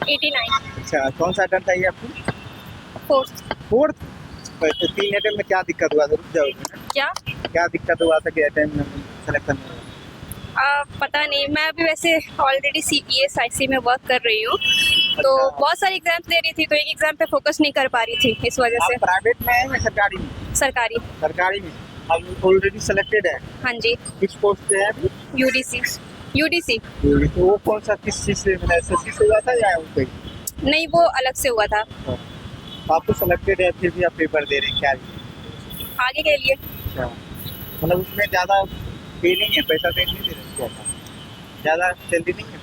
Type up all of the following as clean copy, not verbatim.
89। अच्छा, कौन सा अटेम्प्ट था ये आपकी? 4th। फोर्थ। तो 3 अटेम्प्ट में क्या दिक्कत हुआ था? रुक जाओ, क्या? क्या दिक्कत हुआ था कि अटेम्प्ट में सिलेक्शन में हुआ? पता नहीं, मैं अभी वैसे ऑलरेडी CPS IC में वर्क कर रही हूँ, तो अच्छा। बहुत सारी एग्जाम्स दे रही थी, तो एक एग्जाम पे फोकस नहीं कर पा रही थी, इस वजह से। आप प्राइवेट में हैं या सरकारी में? सरकारी। सरकारी में। अब ऑलरेडी सिलेक्टेड है। हाँ जी। किस पोस्ट पे है अभी? UDC। तो वो कौन सा किस चीज से, मतलब SSC से हुआ था या कोई? नहीं, वो अलग से हुआ था, तो आप तो सिलेक्टेड है, फिर भी आप पेपर दे रहे हैं क्या? आगे के लिए। अच्छा, मतलब उसमें ज़्यादा पे नहीं है, पैसा पे नहीं दे रहे क्या? ज़्यादा सैलरी नहीं है?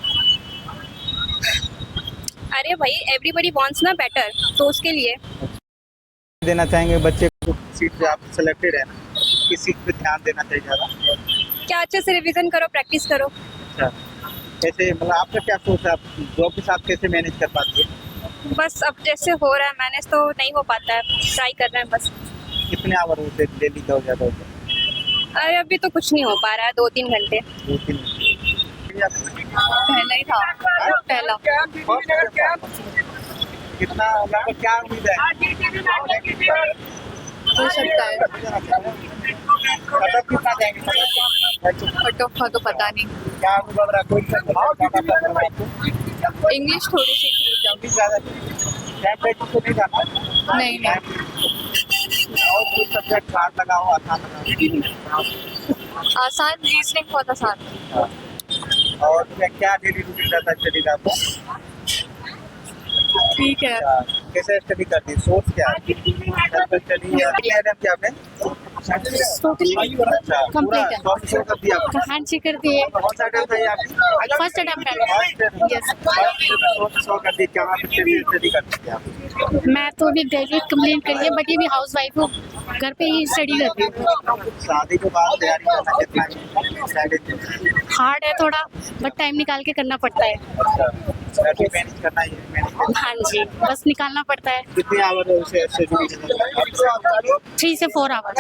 अरे भाई, एवरीबडी वांट्स ना बेटर, तो उसके लिए। देना चाहेंगे बच्चे को सीट पे, आप सिलेक्टेड है ना, किस सीट पे ध्यान देना चाहिए ज़्यादा? क्या अच्छे से रिवीजन करो, प्रैक्टिस करो। अच्छा, कैसे, मतलब आपका क्या सोच है, आप जॉब के साथ कैसे मैनेज कर पाती है? बस अब जैसे हो रहा है मैनेज, तो नहीं हो पाता है, ट्राई कर रहे हैं बस। कितने आवर होते हैं डेली का हो जाता है? अरे अभी तो कुछ नहीं हो पा रहा है, 2-3 घंटे। 2-3 पहला ही था, पहला। कितना, मतलब क्या उम्मीद है? हो सकता है। कटऑफ कितना जाएंगे? कट ऑफ का तो पता नहीं। क्या अनुभव रहा, कोई सा आपको? इंग्लिश थोड़ी सी ठीक अभी ज़्यादा टाइम प्रैक्टिस तो नहीं जाना? है। नहीं। और कोई सब्जेक्ट हार्ड लगा हो, आसान लगा हो? आसान, रीजनिंग बहुत आसान। और क्या डेली रूटीन रहता है स्टडी का आपका? ठीक है। कैसे स्टडी करती है, सोर्स क्या है? सेल्फ स्टडी या कितने अटेम्प्ट किए आपने? अच्छा, पूरा Complete है। 100% कर दिया आपने? हाँ जी, कर दिए। कौन सा अटेम्प्ट था ये आपका? फर्स्ट अटेम्प्ट है। यस। 100 कर दी। कहाँ पे स्टडी करती है आप? मैं तो अभी ग्रेजुएट कंप्लीट करी है, बट ये भी हाउस वाइफ हूँ, घर पे ही स्टडी करती हूँ। शादी के बाद तैयारी करना कितना हार्ड है थोड़ा, बट टाइम निकाल के करना पड़ता है। मैनेज करना ही है, मैनेज। हाँ जी, बस निकालना पड़ता है। कितने आवर है उसे स्टडी? 3 से 4 आवर्स।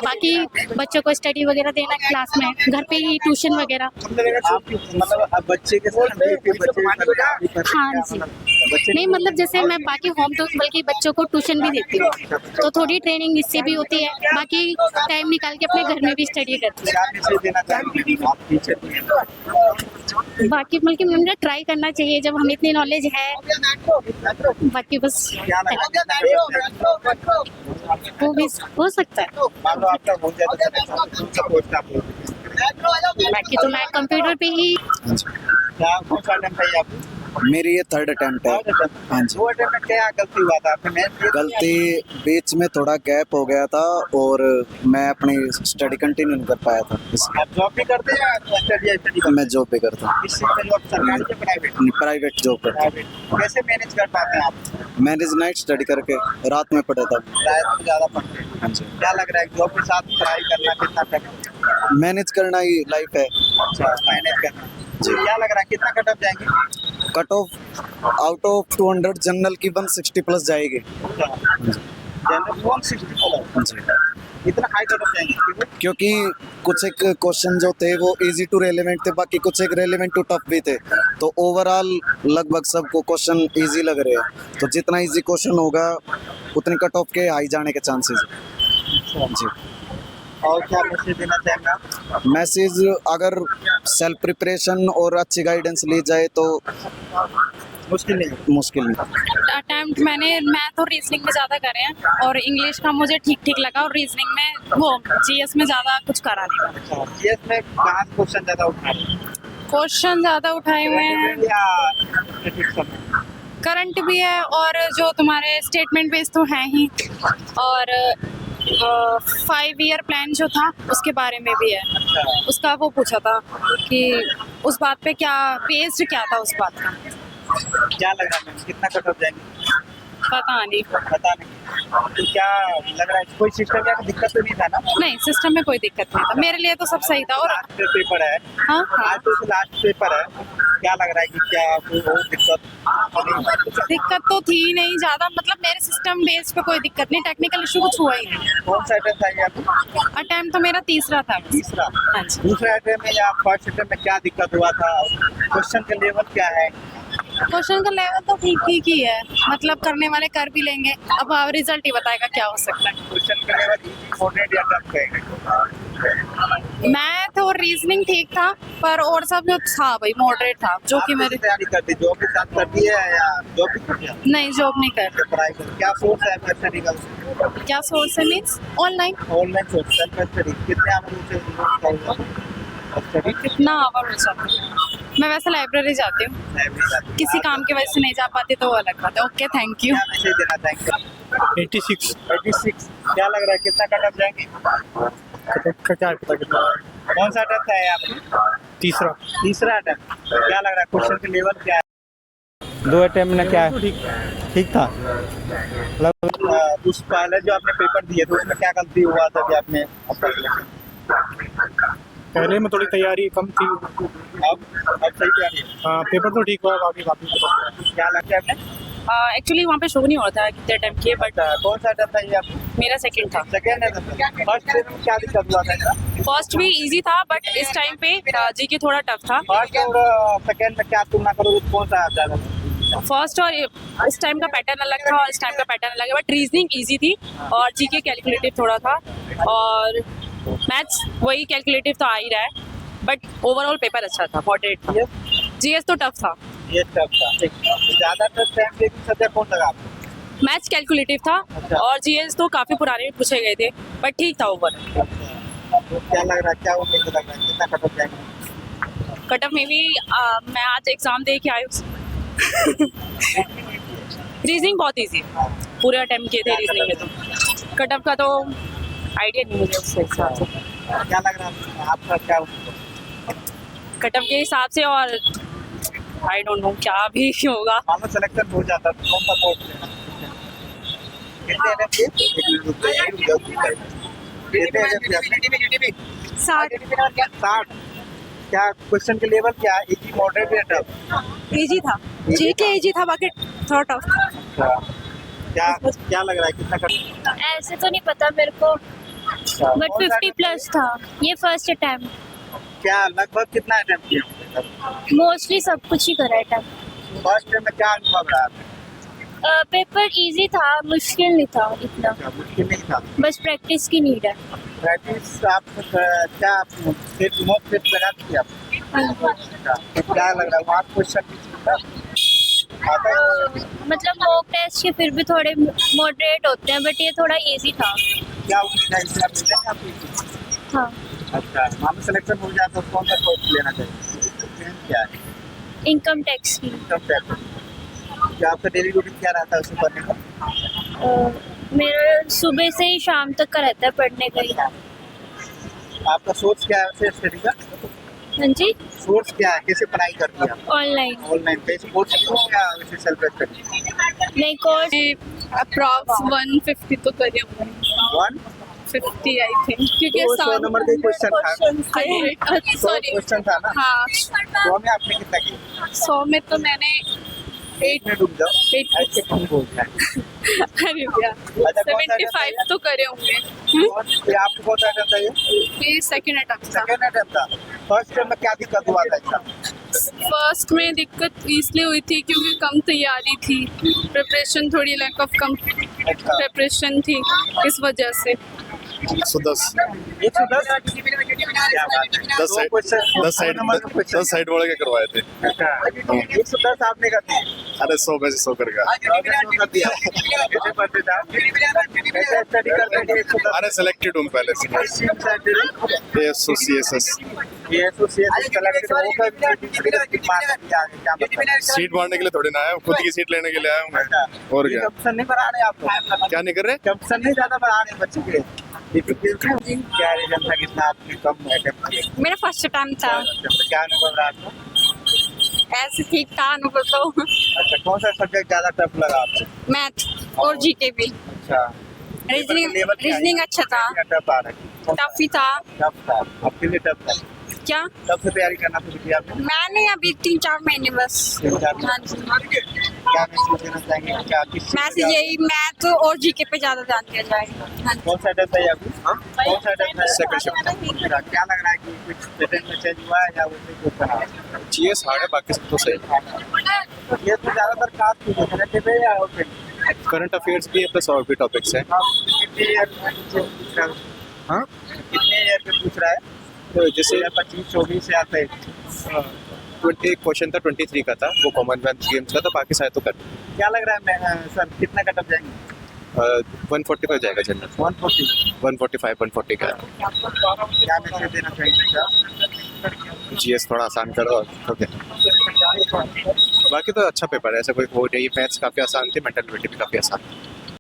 बाकी बच्चों को स्टडी वगैरह देना क्लास में, घर पे ही ट्यूशन वगैरह। आप मतलब अब बच्चे के साथ बच्चे? हाँ जी। नहीं, मतलब जैसे मैं बाकी होम तो बल्कि बच्चों को ट्यूशन भी देती हूँ, तो थोड़ी ट्रेनिंग इससे भी होती है। बाकी टाइम निकाल के अपने घर में भी स्टडी करती क्या मैसेज देना चाहेंगे आप टीचर? हूँ। बाकी बल्कि मुझे ट्राई करना चाहिए, जब हमें इतनी नॉलेज है। बाकी बस क्या वो भी हो सकता है। मान लो आपका हो जाए तो सपोर्ट आप बाकी तो मैं कंप्यूटर पे ही। क्या कौन सा अटेम्प्ट है आपको? मेरी ये 3rd अटेम्प्ट है। हाँ जी। 2 अटेम्प्ट में क्या गलती हुआ था आपने? गलती बीच में थोड़ा गैप हो गया था और मैं अपनी स्टडी कंटिन्यू नहीं कर पाया था इसलिए। आप जॉब भी करते हैं या स्टडी? मैं जॉब भी करता हूँ। इस चीज़ में जॉब सरकारी या प्राइवेट? प्राइवेट जॉब करता हूँ। कैसे मैनेज कर पाते हैं आप? मैनेज नाइट स्टडी करके रात में पढ़ा था। रात में ज़्यादा पढ़ते हैं? हाँ जी। क्या लग रहा है जॉब के साथ पढ़ाई करना कितना टफ? मैनेज करना ही लाइफ है। अच्छा, मैनेज करना जी। क्या लग रहा है कितना कट ऑफ जाएंगे? Cut off out of 200 general की 160 प्लस जाएगी। जनरल 160 हाँ जी। इतना हाई कट ऑफ जाएंगे? क्योंकि कुछ एक क्वेश्चन जो थे वो इजी टू रेलेवेंट थे, बाकी कुछ एक रेलेवेंट टू टफ भी थे, तो ओवरऑल लगभग सबको क्वेश्चन इजी लग रहे हैं। तो जितना इजी क्वेश्चन होगा उतने कट ऑफ के हाई जाने के चांसेस हैं। जी। और क्या मैसेज देना चाहेंगे आप? मैसेज, अगर सेल्फ प्रिपरेशन और अच्छी गाइडेंस ली जाए तो मुश्किल नहीं? मुश्किल नहीं। अटेम्प्ट मैं तो रीजनिंग में ज़्यादा करे हैं, और इंग्लिश का मुझे ठीक ठीक लगा, और रीजनिंग में वो GS में ज़्यादा कुछ करा नहीं। अच्छा, जीएस में कहाँ से क्वेश्चन ज़्यादा उठाए? क्वेश्चन ज़्यादा उठाए हुए हैं, या करंट भी है, और जो तुम्हारे स्टेटमेंट बेस्ड तो हैं ही, और 5 ईयर प्लान जो था उसके बारे में भी है। उसका वो पूछा था कि उस बात पे क्या बेस्ड क्या था उस बात का। क्या लग रहा है मैम, कितना कट ऑफ जाएंगे? पता नहीं। पता नहीं। तो क्या लग रहा है, कोई सिस्टम या दिक्कत तो नहीं था ना? नहीं, सिस्टम में कोई दिक्कत नहीं था, मेरे लिए तो सब सही था। और लास्ट पेपर है। हाँ आज तो लास्ट पेपर है, क्या लग रहा है कि क्या कोई और दिक्कत तो थी नहीं ज़्यादा, मतलब मेरे सिस्टम बेस पे कोई दिक्कत नहीं, टेक्निकल इशू कुछ हुआ ही नहीं। कौन सा अटेम्प्ट था ये आपको? अटेम्प्ट तो मेरा तीसरा था। तीसरा। हाँ जी। दूसरे अटेम्प्ट में या फर्स्ट अटेम्प्ट में क्या दिक्कत हुआ था? क्वेश्चन का लेवल क्या है? क्वेश्चन का लेवल तो ठीक ठीक ही है, मतलब करने वाले कर भी लेंगे, अब रिजल्ट ही बताएगा क्या हो सकता है। क्वेश्चन का लेवल इजी मॉडरेट या टफ रहेगा? मैथ और रीजनिंग ठीक था, पर और सब जो था भाई मॉडरेट था, जो कि मेरे तैयारी करती, जॉब के साथ करती है या जॉब भी करती है? नहीं जॉब नहीं कर। पढ़ाई कर, क्या सोर्स है आपका स्टडी का? क्या सोर्स है means online? Online source, self study कितने आप लोग स्टडी? कितना आवर हो जाता है? मैं वैसे लाइब्रेरी जाती हूँ, किसी काम की वजह से नहीं जा पाती तो वो अलग बात है। Okay thank you. क्या मैसेज देना चाहेंगे? 86 क्या लग रहा है कितना कट ऑफ जाएंगे? का क्या पता कितना? कौन सा अटेम्प्ट है आपका? तीसरा अटेम्प्ट। क्या लग रहा है क्वेश्चन के लेवल क्या है? 2 अटेम्प्ट में क्या ठीक था। उस पहले जो आपने पेपर दिए थे उसमें क्या गलती हुआ था कि आपने पहले में थोड़ी तैयारी कम थी। अब सही तैयारी है? हाँ पेपर तो ठीक हुआ, बाकी क्या लगता है आपने? एक्चुअली वहाँ पे शो नहीं होता है कितने टाइम किए, बट कौन सा अटेम्प्ट था ये आपका? मेरा सेकंड था। सेकेंड है? फर्स्ट में क्या दिक्कत हुआ था? फर्स्ट भी इजी था, बट इस टाइम पे जीके थोड़ा टफ था। फर्स्ट और सेकेंड में क्या तुलना करोगे तो कौन सा ज़्यादा? फर्स्ट और इस टाइम का पैटर्न अलग था और इस टाइम का पैटर्न अलग है, बट रीजनिंग इजी थी और जीके कैलकुलेटिव थोड़ा था, और मैथ्स वही कैलकुलेटिव तो आ ही रहा है, बट ओवरऑल पेपर अच्छा था, मॉडरेट था। जीएस तो टफ था। ये टफ था, ठीक। ज़्यादा टफ टाइम लेकिन सब्जेक्ट कौन लगा आपको? मैथ्स कैलकुलेटिव था और जीएस तो काफ़ी पुराने पूछे गए थे, बट ठीक था ओवर। तो क्या लग रहा है, क्या उम्मीद लग रहा है कितना कट ऑफ जाएगा? कट ऑफ में भी मैं आज एग्जाम दे के आई हूँ। रीजनिंग बहुत इजी है, पूरे अटेम्प्ट किए थे रीजनिंग में, तो कट ऑफ का तो आइडिया नहीं मुझे उसके हिसाब से। क्या लग रहा है आपका, क्या कट ऑफ के हिसाब से, और आई डोंट नो क्या भी होगा। मानो सिलेक्शन हो जाता तो कौन सा कोर्स लेना? कितने अटेम्प्ट किए? 60। क्या क्वेश्चन के लेवल क्या है? इजी मॉडरेट या टफ? इजी था, जीके इजी था, बाकी थोड़ा टफ था। क्या लग रहा है कितना कर? ऐसे तो नहीं पता मेरे को, बट 50+ था ये फर्स्ट अटेम्प्ट। क्या लगभग कितना अटेम्प्ट किया? मोस्टली सब कुछ ही करा अटेम्प्ट। फर्स्ट में क्या अनुभव रहा आपका? पेपर इजी था, मुश्किल नहीं था इतना, मुश्किल नहीं था, बस प्रैक्टिस की नीड है। प्रैक्टिस आप क्या सिर्फ मॉक टेस्ट लगा थी आप? क्या लग रहा है वहाँ क्वेश्चन आता है? मतलब मॉक टेस्ट के फिर भी थोड़े मॉडरेट होते हैं, बट ये थोड़ा इजी था। क्या उम्मीद है इससे आप मिलेंगे आपको? हाँ, अच्छा, वहाँ में सिलेक्शन हो जाए तो कौन सा कोर्स लेना चाहिए? क्या है? इनकम टैक्स की। Income tax. क्या आपका डेली रूटीन क्या रहता है उसको पढ़ने का? मेरा सुबह से ही शाम तक का रहता है पढ़ने का ही। आपका सोर्स क्या है वैसे स्टडी का? हाँ जी, सोर्स क्या है, कैसे पढ़ाई करती है आप? ऑनलाइन। ऑनलाइन बेस कोर्स या वैसे सेल्फ स्टडी? नहीं, कोर्स अप्रॉक्स 150 तो करिए, 150 आई थिंक, क्योंकि 100 नंबर का क्वेश्चन था। सॉरी क्वेश्चन था ना? हाँ, 100 में आपने कितना किया? 100 में तो मैंने 8 में डूब जाओ, ऐसे कौन बोलता है? अरे भैया 75 तो करे होंगे। ये आपको कौन सा अटेम्प्ट था ये? ये सेकंड अटेम्प्ट था। सेकेंड अटेम्प्ट था। फर्स्ट टाइम में क्या दिक्कत हुआ था इसका? फर्स्ट में दिक्कत इसलिए हुई थी क्योंकि कम तैयारी थी, प्रिपरेशन थोड़ी लैक ऑफ कम प्रिपरेशन थी, इस वजह से। 110 110 क्या बात है? 10 साइड वाले के करवाए थे। 110 आपने कर दिया? अरे 100 में से 100 कर गया। कर दिया। कैसे पढ़ते थे आप? कैसे स्टडी करते थे? 110 अरे सेलेक्टेड हूँ पहले से। CSS ये तो सेलेक्टेड होकर भी मारने के आगे क्या मतलब? सीट मारने के लिए थोड़ी ना आया हूँ, खुद की सीट लेने के लिए आया हूँ मैं। और क्या कंपटीशन नहीं बढ़ा रहे आप? क्या नहीं कर रहे? कंपटीशन नहीं ज्यादा बढ़ा रहे बच्चे के? क्या रीजन था कितना आपने कम अटेम्प्ट किए? मेरा फर्स्ट अटेम्प्ट था, क्या अनुभव रहा आपको? ऐसे ठीक था अनुभव तो। अच्छा, कौन सा सब्जेक्ट ज्यादा टफ लगा आपको? मैथ और जीके भी। अच्छा, रीजनिंग अच्छा था, टफ आ रहा है? टफ ही था। टफ था आपके लिए, टफ था। क्या कब से तैयारी करना शुरू किया आपने? मैंने अभी 3-4 महीने बस 3-4 हाँ जी क्या मैसेज देना चाहेंगे? क्या किस मैसेज यही मैथ और जीके पे ज्यादा ध्यान दिया जाएगा हाँ जी। कौन सा डर है अभी? कौन सा डर है? सेकंड शिफ्ट क्या लग रहा है कि कुछ पैटर्न में चेंज हुआ है या वैसे कुछ बना है? जीएस हार्ड है, बाकी सब तो सही। ये तो ज्यादातर कास्ट की डेफिनेटिव है या ओपन? करंट अफेयर्स भी है प्लस और भी टॉपिक्स हैं। आप कितने ईयर में पूछ रहा है? हाँ कितने ईयर में पूछ रहा है? तो जैसे 25-24 से आता है। 20 क्वेश्चन था 23 का था, वो कॉमनवेल्थ गेम्स का था, बाकी सारे तो कर क्या लग रहा है मैं सर कितना कटअप जाएंगे? 145 जाएगा जनरल, 140। 145 140 का। क्या मैसेज देना चाहेंगे सर? जीएस थोड़ा आसान करो ओके। बाकी तो अच्छा पेपर है, ऐसा कोई वो नहीं। मैथ्स काफ़ी आसान थी, मेंटल एबिलिटी भी काफ़ी आसान थी।